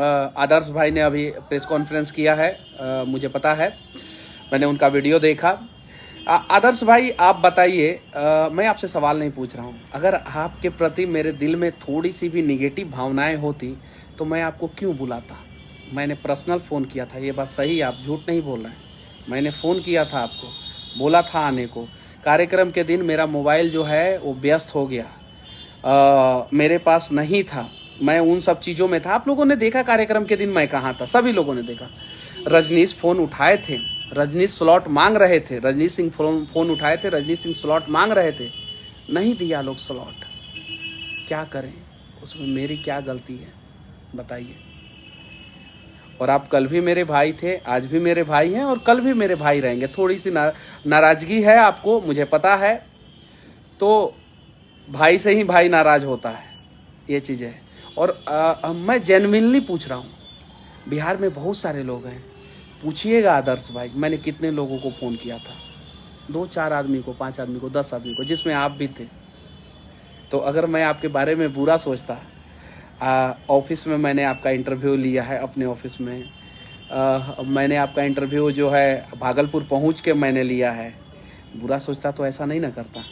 आदर्श भाई ने अभी प्रेस कॉन्फ्रेंस किया है, मुझे पता है, मैंने उनका वीडियो देखा। आदर्श भाई आप बताइए, मैं आपसे सवाल नहीं पूछ रहा हूँ, अगर आपके प्रति मेरे दिल में थोड़ी सी भी निगेटिव भावनाएं होती तो मैं आपको क्यों बुलाता। मैंने पर्सनल फ़ोन किया था, ये बात सही है, आप झूठ नहीं बोल रहे हैं। मैंने फ़ोन किया था आपको, बोला था आने को। कार्यक्रम के दिन मेरा मोबाइल जो है वो व्यस्त हो गया, मेरे पास नहीं था, मैं उन सब चीज़ों में था। आप लोगों ने देखा कार्यक्रम के दिन मैं कहाँ था, सभी लोगों ने देखा। रजनीश फ़ोन उठाए थे, रजनीश स्लॉट मांग रहे थे, रजनीश सिंह फ़ोन उठाए थे, रजनीश सिंह स्लॉट मांग रहे थे, नहीं दिया लोग स्लॉट। क्या करें, उसमें मेरी क्या गलती है बताइए। और आप कल भी मेरे भाई थे, आज भी मेरे भाई हैं और कल भी मेरे भाई रहेंगे। थोड़ी सी नाराज़गी है आपको, मुझे पता है, तो भाई से ही भाई नाराज़ होता है, ये चीज़ है। और मैं जेन्युइनली पूछ रहा हूँ, बिहार में बहुत सारे लोग हैं, पूछिएगा आदर्श भाई मैंने कितने लोगों को फ़ोन किया था, 2-4 आदमी को, 5 आदमी को, 10 आदमी को, जिसमें आप भी थे। तो अगर मैं आपके बारे में बुरा सोचता, ऑफिस में मैंने आपका इंटरव्यू लिया है, अपने ऑफिस में मैंने आपका इंटरव्यू जो है भागलपुर पहुंच के मैंने लिया है, बुरा सोचता तो ऐसा नहीं ना करता।